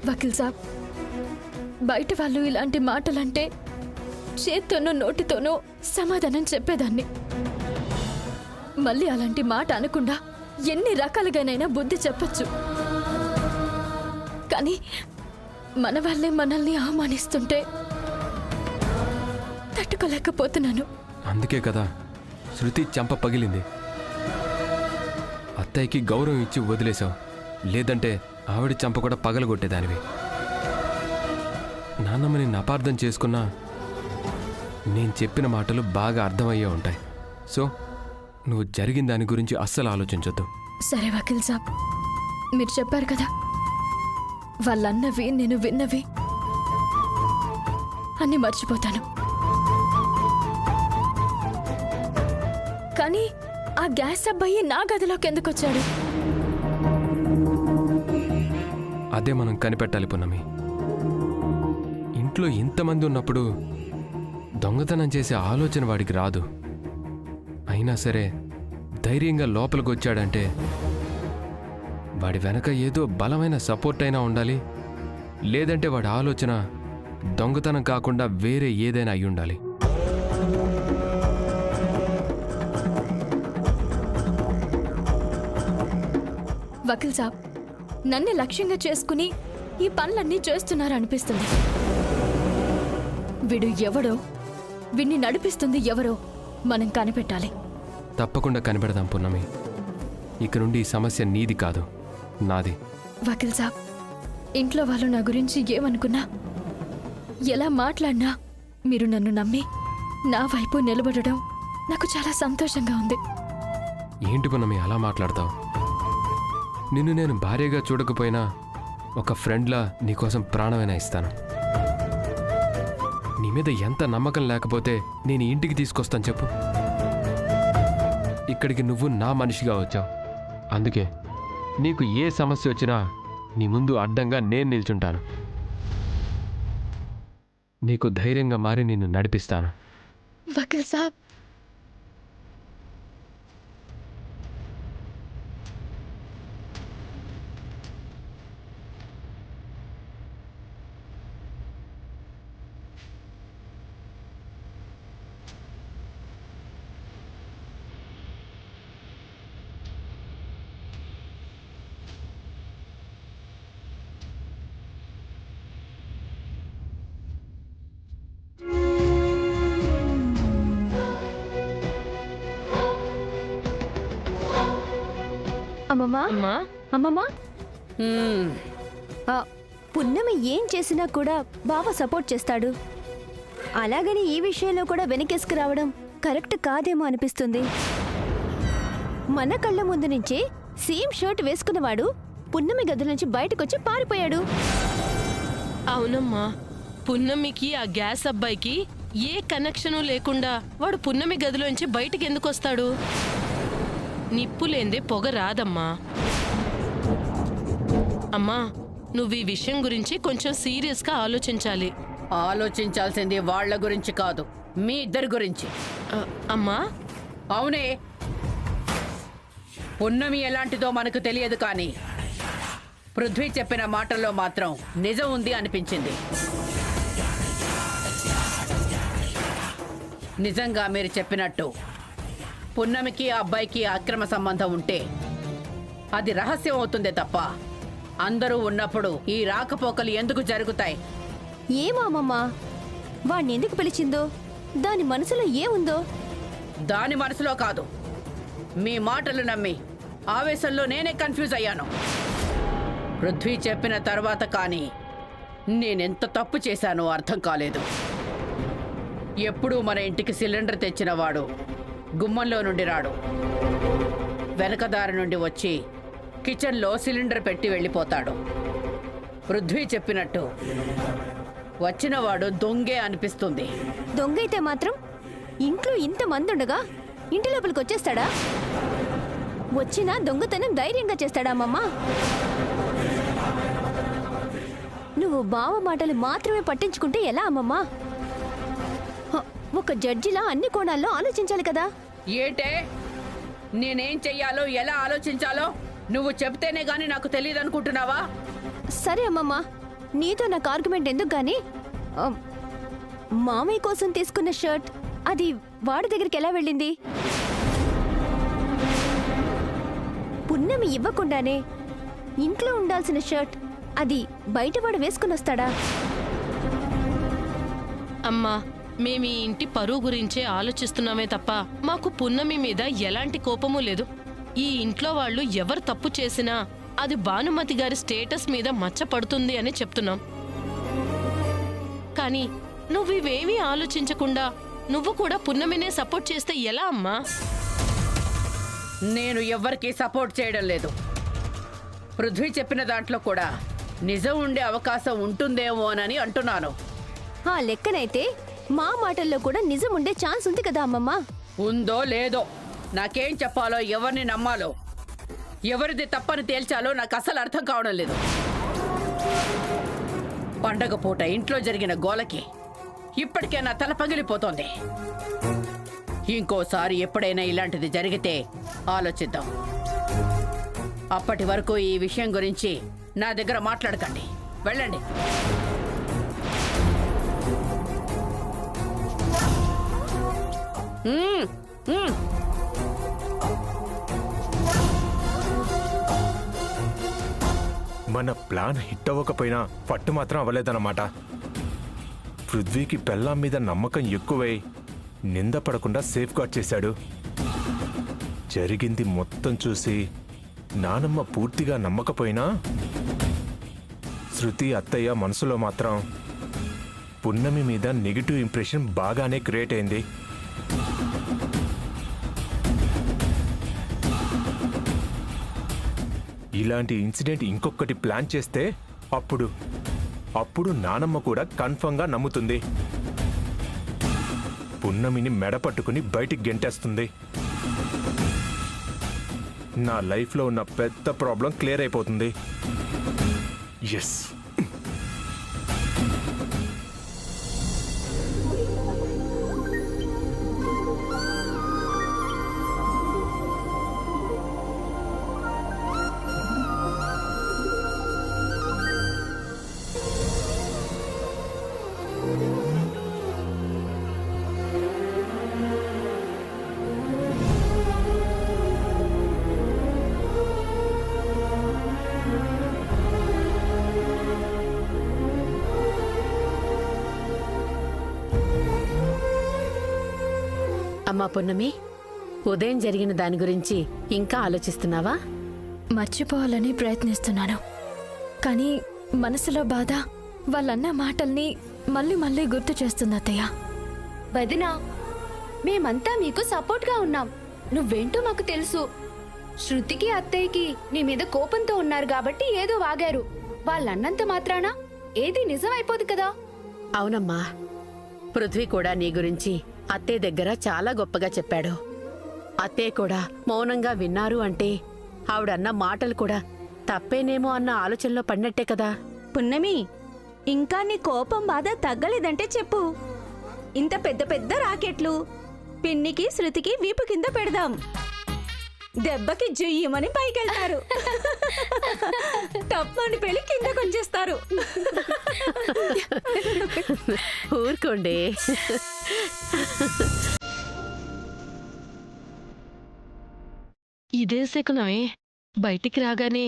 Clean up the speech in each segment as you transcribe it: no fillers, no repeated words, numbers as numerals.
వకీల్ సాబ్, బయట వాళ్ళు ఇలాంటి మాటలంటే చేత్తోనూ నోటితోనూ సమాధానం చెప్పేదాన్ని. మళ్ళీ అలాంటి మాట అనకుండా ఎన్ని రకాలుగానైనా బుద్ధి చెప్పచ్చు. కానీ మన వాళ్ళే మనల్ని అవమానిస్తుంటే తట్టుకోలేకపోతున్నాను. అందుకే కదా శృతి చెంప పగిలింది. అత్తయ్యకి గౌరవం ఇచ్చి వదిలేశావు, లేదంటే ఆవిడ చెంప కూడా పగలగొట్టేదానివి. నాన్నమ్మ నిన్ను అపార్థం చేసుకున్నా నేను చెప్పిన మాటలు బాగా అర్థమయ్యే ఉంటాయి. సో నువ్వు జరిగిన దాని గురించి అస్సలు ఆలోచించొద్దు. సరే వకీల్ సాబ్, మీరు చెప్పారు కదా, వాళ్ళన్నవి నేను విన్నవి అన్నీ మర్చిపోతాను. కానీ ఆ గ్యాస్ అబ్బాయి నా గదిలోకి ఎందుకు వచ్చాడు? అదే మనం కనిపెట్టాలి పున్నమి. ఇంట్లో ఇంతమంది ఉన్నప్పుడు దొంగతనం చేసే ఆలోచన వాడికి రాదు. అయినా సరే ధైర్యంగా లోపలికి వచ్చాడంటే వాడి వెనక ఏదో బలమైన సపోర్ట్ అయినా ఉండాలి, లేదంటే వాడి ఆలోచన దొంగతనం కాకుండా వేరే ఏదైనా అయి ఉండాలి. వకీల్ సాబ్, నన్ను లక్ష్యంగా చేసుకుని ఈ పనులన్నీ చేస్తున్నారనిపిస్తుంది. వీడు ఎవడో, వీడిని నడిపిస్తుంది ఎవరో మనం కనిపెట్టాలి. తప్పకుండా కనిపెడదాం పున్నమి. ఇక నుండి ఈ సమస్య నీది కాదు, నాది. వకీల్ సాబ్, ఇంట్లో వాళ్ళు నా గురించి ఏమనుకున్నా, ఎలా మాట్లాడినా మీరు నన్ను నమ్మి నా వైపు నిలబడడం నాకు చాలా సంతోషంగా ఉంది. ఏంటి పున్నమి అలా మాట్లాడతావు? నిన్ను నేను భార్యగా చూడకపోయినా ఒక ఫ్రెండ్లా నీకోసం ప్రాణమైనా ఇస్తాను. నీ మీద ఎంత నమ్మకం లేకపోతే నేను ఇంటికి తీసుకొస్తాను చెప్పు. ఇక్కడికి నువ్వు నా మనిషిగా వచ్చావు, అందుకే నీకు ఏ సమస్య వచ్చినా నీ ముందు అడ్డంగా నేను నిల్చుంటాను. నీకు ధైర్యంగా మారి నిన్ను నడిపిస్తాను. వకీల్ సాబ్, అమ్మమ్మా, అమ్మమ్మా, పున్నమి ఏం చేసినా కూడా బావ సపోర్ట్ చేస్తాడు. అలాగని ఈ విషయంలో కూడా వెనకేసుకు రావడం కరెక్ట్ కాదేమో అనిపిస్తుంది. మన కళ్ళ ముందు నుంచే సేమ్ షర్ట్ వేసుకున్నవాడు పున్నమి గది నుంచి బయటకొచ్చి పారిపోయాడు. అవునమ్మా, పున్నమికి ఆ గ్యాస్ అబ్బాయికి ఏ కనెక్షను లేకుండా వాడు పున్నమి గదిలోంచి బయటికి ఎందుకు వస్తాడు? నిప్పు లేందే పొగ రాదమ్మా. అమ్మా, నువ్వు ఈ విషయం గురించి కొంచెం సీరియస్గా ఆలోచించాలి. ఆలోచించాల్సింది వాళ్ళ గురించి కాదు, మీ ఇద్దరి గురించి. అమ్మా, అవునే, పున్నమి ఎలాంటిదో మనకు తెలియదు, కానీ పృథ్వీ చెప్పిన మాటల్లో మాత్రం నిజం ఉంది అనిపించింది. నిజంగా మీరు చెప్పినట్టు పున్నమికి ఆ అబ్బాయికి అక్రమ సంబంధం ఉంటే అది రహస్యం అవుతుందే తప్ప అందరూ ఉన్నప్పుడు ఈ రాకపోకలు ఎందుకు జరుగుతాయి? ఏమో అమ్మమ్మా, వాణ్ణి ఎందుకు పిలిచిందో, దాని మనసులో ఏముందో. దాని మనసులో కాదు, మీ మాటలు నమ్మి ఆవేశంలో నేనే కన్ఫ్యూజ్ అయ్యాను. పృథ్వీ చెప్పిన తర్వాత కానీ నేనెంత తప్పు చేశానో అర్థం కాలేదు. ఎప్పుడూ మన ఇంటికి సిలిండర్ తెచ్చిన వాడు గుమ్మంలో నుండి రాడు, వెనకదారి నుండి వచ్చి కిచెన్లో సిలిండర్ పెట్టి వెళ్ళిపోతాడు. పృథ్వీ చెప్పినట్టు వచ్చినవాడు దొంగే అనిపిస్తుంది. దొంగైతే మాత్రం ఇంట్లో ఇంతమంది ఉండగా ఇంటి లోపలికి వచ్చేస్తాడా? వచ్చినా దొంగతనం ధైర్యంగా చేస్తాడా అమ్మమ్మ? నువ్వు బావ మాటలు మాత్రమే పట్టించుకుంటే ఎలా అమ్మమ్మా? ఒక జడ్జిలా అన్ని కోణాల్లో ఆలోచించాలి కదా. ఏటే, నేనేం చెయ్యాలో ఎలా ఆలోచించాలో నువ్వు చెప్తేనే గాని నాకు తెలియదు అనుకుంటున్నావా? సరే అమ్మమ్మా, నీతో నాకు ఆర్గ్యుమెంట్ ఎందుకు గాని ఆ, మామయ్య కోసం తీసుకున్న షర్ట్ అది వాడి దగ్గరికి ఎలా వెళ్ళింది? పున్నమి ఇవ్వకుండానే ఇంట్లో ఉండాల్సిన షర్ట్ అది బయట వాడు వేసుకుని వస్తాడా? అమ్మా మేము ఈ ఇంటి పరువు గురించే ఆలోచిస్తున్నామే తప్ప మాకు పున్నమి మీద ఎలాంటి కోపమూ లేదు. ఈ ఇంట్లో వాళ్ళు ఎవరు తప్పు చేసినా అది భానుమతి గారి స్టేటస్ మీద మచ్చ పడుతుంది అని చెప్తున్నాం. కానీ నువ్వివేమీ ఆలోచించకుండా నువ్వు కూడా పున్నమినే సపోర్ట్ చేస్తే ఎలా అమ్మా? నేను ఎవ్వరికీ సపోర్ట్ చేయడం లేదు. పృథ్వీ చెప్పిన దాంట్లో కూడా నిజం ఉండే అవకాశం ఉంటుందేమోనని అంటున్నాను. ఆ లెక్కనైతే మా మాటల్లో కూడా నిజం ఉండే ఛాన్స్ ఉంది కదా అమ్మమ్మ. ఉందో లేదో నాకేం చెప్పాలో, ఎవరిని నమ్మాలో, ఎవరిది తప్పని తేల్చాలో నాకు అసలు అర్థం కావడం లేదు. పండగ పూట ఇంట్లో జరిగిన గోలకి ఇప్పటికే నా తల పగిలిపోతోంది. ఇంకోసారి ఎప్పుడైనా ఇలాంటిది జరిగితే ఆలోచిద్దాం. అప్పటి వరకు ఈ విషయం గురించి నా దగ్గర మాట్లాడకండి. వెళ్ళండి. మ్మ్, మ్మ్. మన ప్లాన్ హిట్ అవ్వకపోయినా పట్టు మాత్రం అవ్వలేదన్నమాట. పృథ్వీకి పెళ్ళాం మీద నమ్మకం ఎక్కువై నింద పడకుండా సేఫ్ గార్డ్ చేశాడు. జరిగింది మొత్తం చూసి నానమ్మ పూర్తిగా నమ్మకపోయినా శృతి అత్తయ్య మనసులో మాత్రం పున్నమి మీద నెగిటివ్ ఇంప్రెషన్ బాగానే క్రియేట్ అయింది. ఇలాంటి ఇన్సిడెంట్ ఇంకొకటి ప్లాన్ చేస్తే అప్పుడు నానమ్మ కూడా కన్ఫర్మ్గా నమ్ముతుంది. పున్నమిని మెడ పట్టుకుని బయటికి గెంటేస్తుంది. నా లైఫ్లో ఉన్న పెద్ద ప్రాబ్లం క్లియర్ అయిపోతుంది. ఎస్. అమ్మా పున్నమి, ఉదయం జరిగిన దాని గురించి ఇంకా ఆలోచిస్తున్నావా? మర్చిపోవాలని ప్రయత్నిస్తున్నాను, కానీ మనసులో బాధ వాళ్ళన్న మాటల్ని మళ్ళీ మళ్ళీ గుర్తు చేస్తుంది అత్తయ్య. వదినా, మేమంతా మీకు సపోర్ట్గా ఉన్నాం. నువ్వేంటో మాకు తెలుసు. శృతికి అత్తయ్యకి నీ మీద కోపంతో ఉన్నారు కాబట్టి ఏదో వాగారు. వాళ్ళన్నంత మాత్రాన ఏది నిజం అయిపోదు కదా. అవునమ్మా, పృథ్వీ కూడా నీ గురించి అత్తయ్య దగ్గర చాలా గొప్పగా చెప్పాడు. అత్తయ్య కూడా మౌనంగా విన్నారు అంటే ఆవిడన్న మాటలు కూడా తప్పేనేమో అన్న ఆలోచనలో పడినట్టే కదా. పున్నమి, ఇంకా నీ కోపం బాధ తగ్గలేదంటే చెప్పు. ఇంత పెద్ద పెద్ద రాకెట్లు పిన్నికి శృతికి వీపు కింద పెడదాం. దెబ్బకి జుయ్యమని పైకెళ్తారు. తప్పని పెళ్లి కిందకు వచ్చేస్తారు. ఊరుకోండి. ఇదే శకునమే. బయటికి రాగానే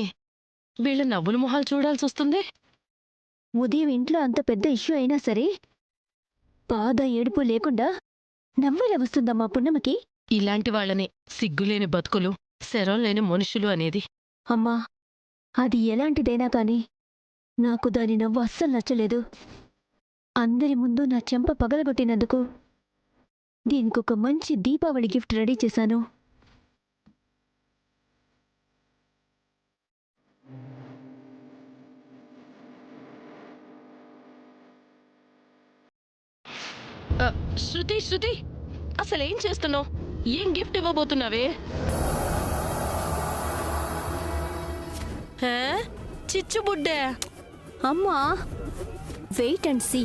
వీళ్ళ నవ్వుల మొహాలు చూడాల్సి వస్తుంది. ఉదయం ఇంట్లో అంత పెద్ద ఇష్యూ అయినా సరే బాధ ఏడుపు లేకుండా నవ్వులే వస్తుందమ్మా పున్నమికి. ఇలాంటి వాళ్ళనే సిగ్గులేని బతుకులు, శరం లేని మనుషులు అనేది. అమ్మా, అది ఎలాంటిదైనా కాని నాకు దాని నవ్వు అస్సలు నచ్చలేదు. అందరి ముందు నా చెంప పగలగొట్టినందుకు దీనికొక మంచి దీపావళి గిఫ్ట్ రెడీ చేశాను. శృతి, శృతి, అసలేం చేస్తున్నావు? ఏం గిఫ్ట్ ఇవ్వబోతున్నావే? చిచ్చుబుడ్డే. అమ్మా, వెయిట్ అండ్ సీ.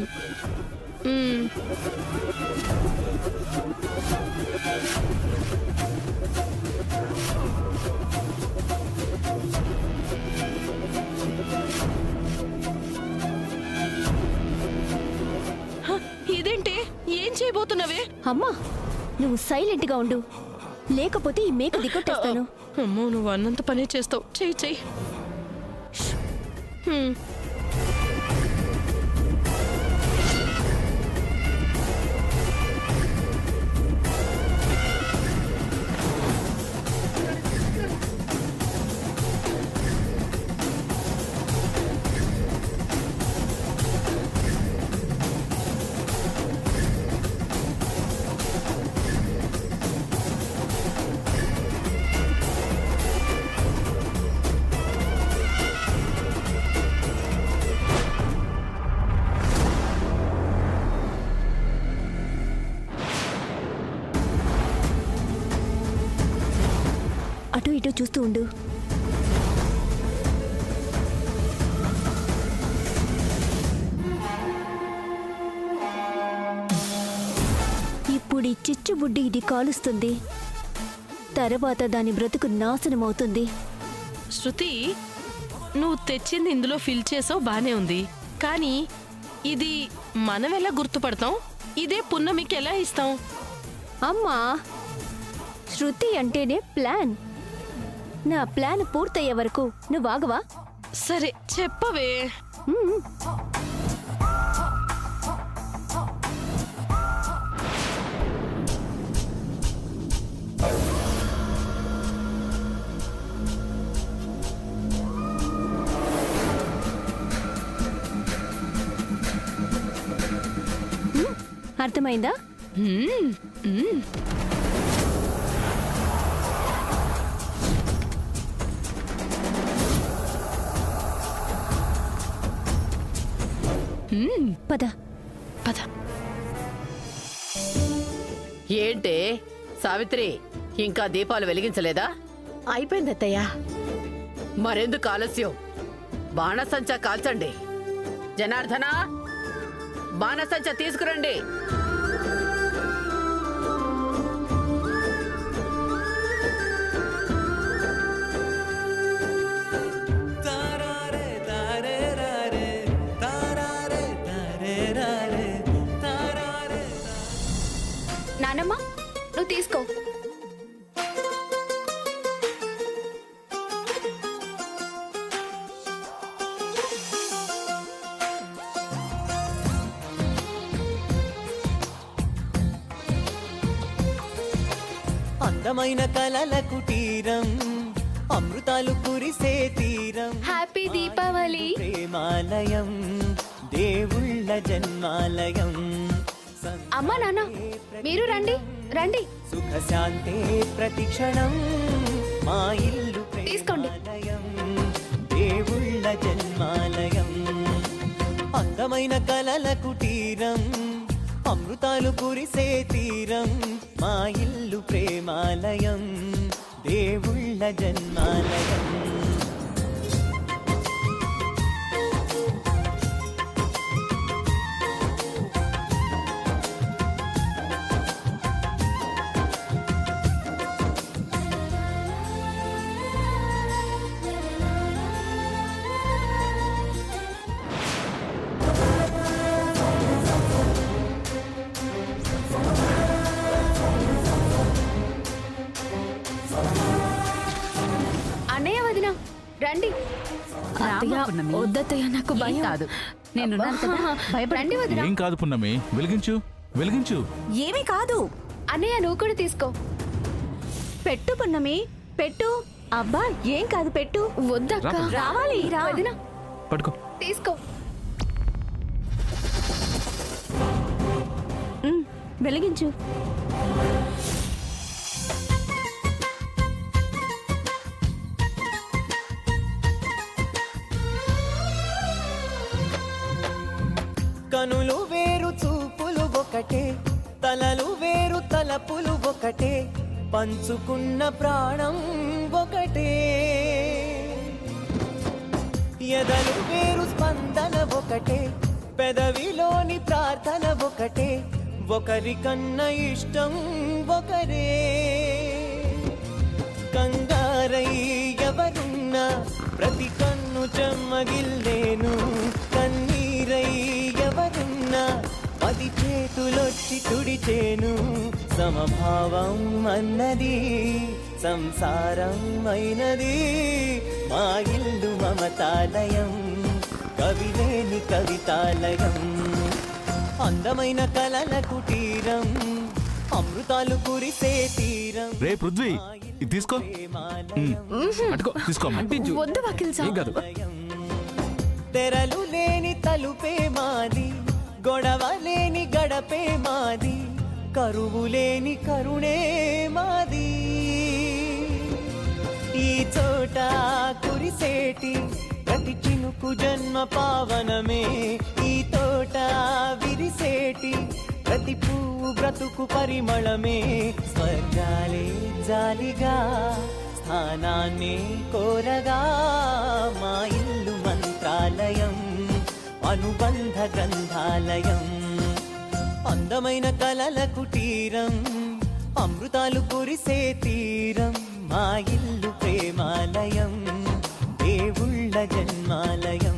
రెచ్చిపోతున్నావే? అమ్మా నువ్వు సైలెంట్ గా ఉండు, లేకపోతే ఈ మేక దిగొట్టేస్తాను. అమ్మో, నువ్వు అన్నంత పనే చేస్తావు. చెయ్యి చెయ్యి. హ్మ్. అటు ఇటు చూస్తూ ఉండు. ఇప్పుడు ఈ చిచ్చుబుడ్డి ఇది కాలుస్తుంది, తర్వాత దాని బ్రతుకు నాశనమవుతుంది. శృతి, నువ్వు తెచ్చింది ఇందులో ఫిల్ చేసావు, బానే ఉంది. కానీ ఇది మనం ఎలా గుర్తుపడతాం? ఇదే పున్నమికి ఎలా ఇస్తాం? అమ్మా, శృతి అంటేనే ప్లాన్. నా ప్లాన్ పూర్తయ్యే వరకు నువ్వు ఆగవా? సరే చెప్పవే. మ్మ్. అర్థమైందా? హ్మ్, హ్మ్. పద. పద. ఏంటే సావిత్రి, ఇంకా దీపాలు వెలిగించలేదా? అయిపోయింది అత్తయ్య. మరెందుకు ఆలస్యం? బాణసంచా కాల్చండి. జనార్దన, బాణసంచా తీసుకురండి. నానమ్మ, నువ్వు తీసుకో. అందమైన కలల కుటీరం, అమృతాలు కురిసే తీరం, హ్యాపీ దీపావళి. ప్రేమాలయం, దేవుళ్ళ జన్మాలయం. అమ్మ నాన్న, మీరు రండి రండి. సుఖ శాంతే ప్రతిక్షణం, మా ఇల్లు తీసుకోండి. ప్రేమాలయం, దేవుళ్ళ జన్మాలయం. అందమైన కలల కుటీరం, అమృతాలు కురిసే తీరం, మా ఇల్లు ప్రేమాలయం, దేవుళ్ళ జన్మాలయం. అన్నయ్య వదిన రండి. వద్దత్తయ్య, నాకు భయం. కాదు, నేను రండి వదిన. ఏం కాదు పున్నమి, వెలిగించు వెలిగించు. ఏమీ కాదు. అన్నయ్య నువ్వు కూడా తీసుకో. పెట్టు పున్నమి, పెట్టు. అబ్బా ఏం కాదు, పెట్టు. వద్దక్క. రావాలి రా. వదిన పట్టుకో. తీసుకో. వెలిగించు. కనులు వేరు చూపులు ఒకటే, తలలు వేరు తలపులు ఒకటే, పంచుకున్న ప్రాణం ఒకటే. ఎదలు వేరు స్పందన ఒకటే, పెదవిలోని ప్రార్థన ఒకటే, ఒకరికన్నా ఇష్టం ఒకరే. కంగారై ఎవరున్నా ప్రతి కన్ను చెమ్మగిల్లేను, కన్నీరై ఎవరున్నా 10 చేతులొచ్చి తుడి పిలిచేను సమభావం అన్నది సంసారం అయినది మా ఇల్లు మమతాలయం కవిలేని కవితాలయం అందమైన కలల కుటీరం అమృతాలు కురిసే తీరం రే పృథ్వీ ఇది తీసుకో అటుకో తీసుకో అమ్మా. అంటించు వద్దు వకీల్ ఏం సాబ్. కాదు తెరలు లేని తలుపే మాది గొడవ లేని గడపే మాది కరువు లేని కరుణే మాది ఈ చోట కురిసేటి ప్రతి చినుకు జన్మ పావనమే ఈ తోట విరిసేటి ప్రతి పువ్వు బ్రతుకు పరిమళమే స్వర్గాలే జాలిగా స్థానాన్ని కోరగా మా ఇల్లు మంత్రాలయం అనుబంధ గ్రంథాలయం అందమైన కలల కుటీరం అమృతాలు కురిసే తీరం మా ఇల్లు ప్రేమాలయం దేవుళ్ళ జన్మాలయం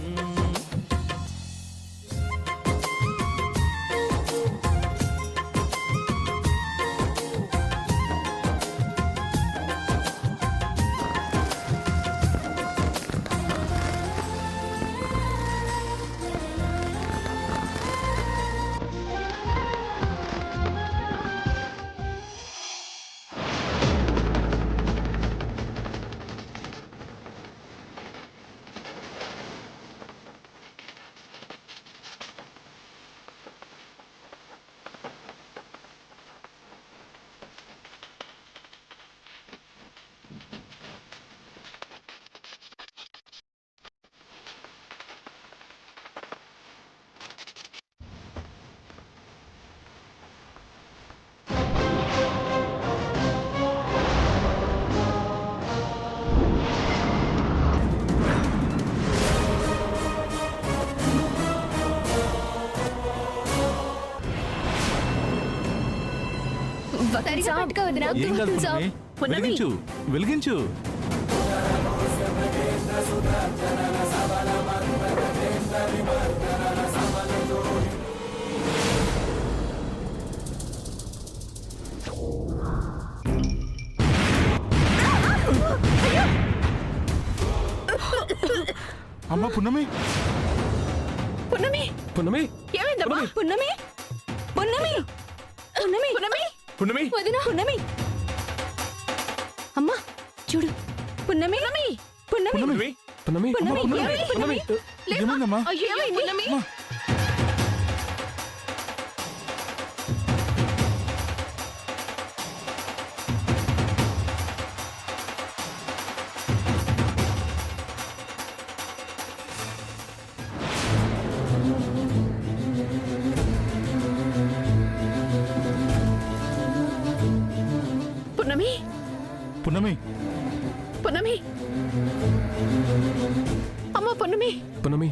వకీల్ సాబ్, పట్టుకో వదినా. వద్దు ఏం కాదు వకీల్ సాబ్. పున్నమి. వెలిగించు వెలిగించు అమ్మా పున్నమి పున్నమి పున్నమి ఏమైందమ్మా పున్నమి పున్నమి పున్నమి పున్నమి పున్నమి వదినా పున్నమి అమ్మా చూడు పున్నమి పున్నమి పున్నమి పున్నమి పున్నమి పున్నమి ఏమైంది పున్నమి ఏమైందమ్మా ఏమైంది పున్నమి పున్నమి పున్నమి పున్నమి అమ్మ పున్నమి పున్నమి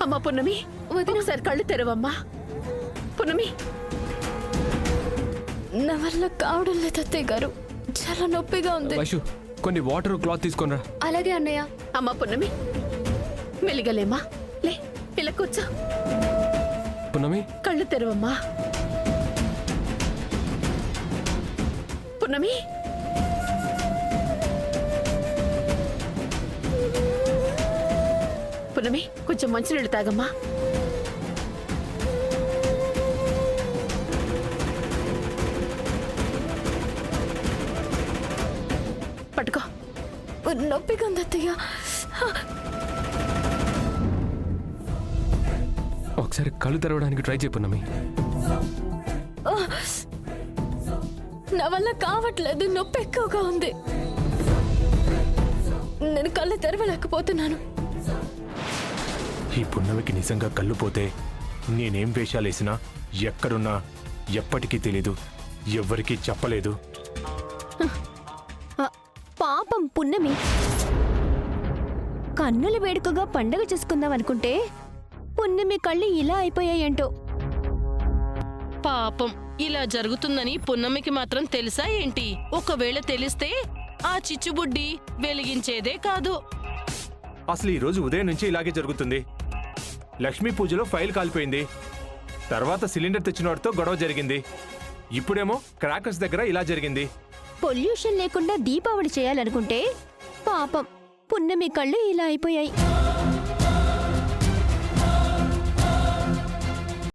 అమ్మ పున్నమి ఒకసారి కళ్ళు తెరవమ్మా పున్నమి నా వల్ల కావడం లేదు అత్తయ్య గారు, చాలా నొప్పిగా ఉంది. వైషు కొన్ని వాటర్ క్లాత్ తీసుకొనిరా. అలాగే అన్నయ్య. అమ్మ పున్నమి మెలిగలేమ్మా లే ఇలా కూర్చో పున్నమి కళ్ళు తెరవమ్మా పున్నమి పున్నమి కొంచెం మంచినీళ్ళు తాగమ్మా పట్టుకో నొప్పిగా ఉంది అత్తయ్య. ఒకసారి కళ్ళు తెరవడానికి ట్రై చేయి పున్నమి. నా వల్ల కావట్లేదు, నొప్పి ఎక్కువగా ఉంది. నేను కళ్ళు తెరవలేకపోతున్నాను. ఈ పున్నమికి నిజంగా కళ్ళు పోతే నేనేం వేషాలేసినా ఎక్కడున్నా ఎప్పటికీ తెలీదు, ఎవ్వరికీ చెప్పలేదు. పాపం పున్నమి కన్నుల వేడుకగా పండగ చేసుకుందాం అనుకుంటే పున్నమి కళ్ళు ఇలా అయిపోయాయంటో. పాపం ఇలా జరుగుతుందని పున్నమికి మాత్రం తెలుసా ఏంటి? ఒకవేళ తెలిస్తే ఆ చిచ్చుబుడ్డి వెలిగించేదే కాదు. అసలు ఈ రోజు ఉదయం నుంచి ఇలాగే జరుగుతుంది. లక్ష్మీ పూజలో ఫైల్ కాలిపోయింది, తర్వాత సిలిండర్ తెచ్చిన వాడితో గొడవ జరిగింది, ఇప్పుడేమో క్రాకర్స్ దగ్గర ఇలా జరిగింది. పొల్యూషన్ లేకుండా దీపావళి చేయాలనుకుంటే పాపం పున్నమి కళ్ళు ఇలా అయిపోయాయి.